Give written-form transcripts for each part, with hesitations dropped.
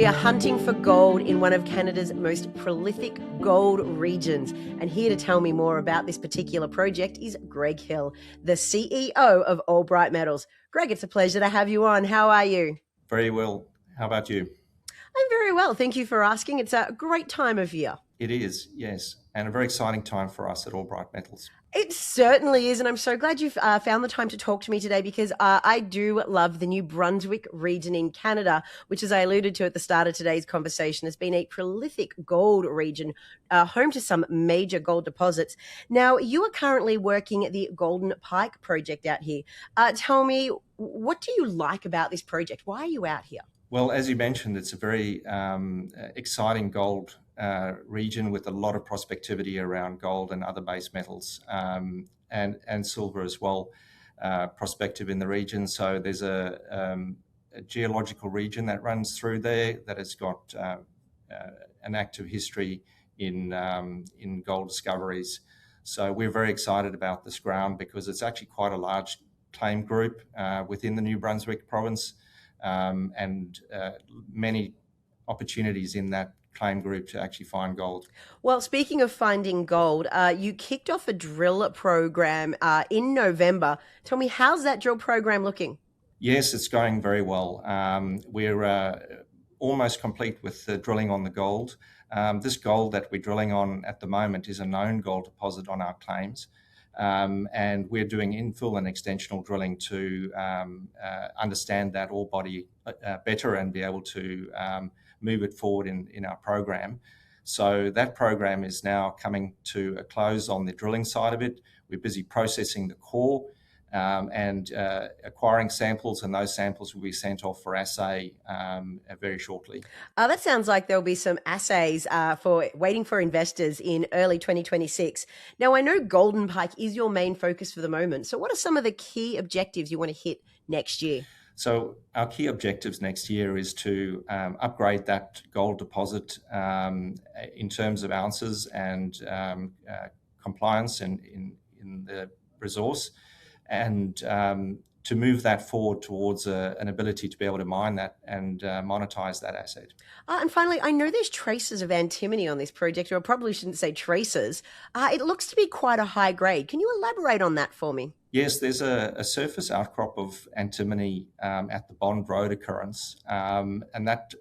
We are hunting for gold in one of Canada's most prolific gold regions. And here to tell me more about this particular project is Greg Hill, the CEO of Albright Metals. Greg, it's a pleasure to have you on. How are you? Very well. How about you? I'm very well. Thank you for asking. It's a great time of year. It is, yes, and a very exciting time for us at Albright Metals. It certainly is, and I'm so glad you've found the time to talk to me today because I do love the New Brunswick region in Canada, which, as I alluded to at the start of today's conversation, has been a prolific gold region, home to some major gold deposits. Now, you are currently working at the Golden Pike Project out here. Tell me, what do you like about this project? Why are you out here? Well, as you mentioned, it's a very exciting gold region with a lot of prospectivity around gold and other base metals, and silver as well, prospective in the region. So there's a geological region that runs through there that has got an active history in gold discoveries. So we're very excited about this ground because it's actually quite a large claim group within the New Brunswick province, and many opportunities in that claim group to actually find gold. Well, speaking of finding gold, you kicked off a drill program in November. Tell me, how's that drill program looking? Yes, it's going very well. We're almost complete with the drilling on the gold. This gold that we're drilling on at the moment is a known gold deposit on our claims. And we're doing infill and extensional drilling to understand that ore body better and be able to move it forward in our program. So that program is now coming to a close on the drilling side of it. We're busy processing the core and acquiring samples, and those samples will be sent off for assay very shortly. That sounds like there'll be some assays for waiting for investors in early 2026. Now, I know Golden Pike is your main focus for the moment. So what are some of the key objectives you want to hit next year? So our key objectives next year is to upgrade that gold deposit in terms of ounces and compliance in the resource, and to move that forward towards an ability to be able to mine that and monetize that asset. And finally, I know there's traces of antimony on this project, or I probably shouldn't say traces. It looks to be quite a high grade. Can you elaborate on that for me? Yes, there's a surface outcrop of antimony at the Bond Road occurrence, and that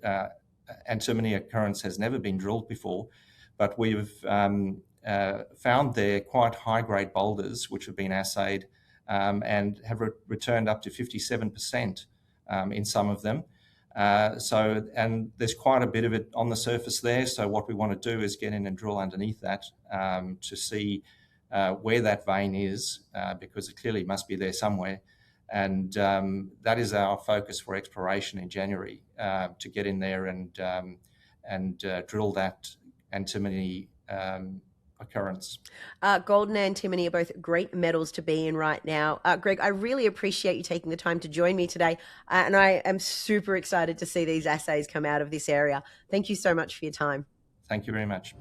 antimony occurrence has never been drilled before, but we've found there quite high-grade boulders which have been assayed and have returned up to 57% in some of them. And there's quite a bit of it on the surface there, so what we want to do is get in and drill underneath that to see where that vein is, because it clearly must be there somewhere. And that is our focus for exploration in January, to get in there and drill that antimony occurrence. Gold and antimony are both great metals to be in right now. Greg, I really appreciate you taking the time to join me today. And I am super excited to see these assays come out of this area. Thank you so much for your time. Thank you very much.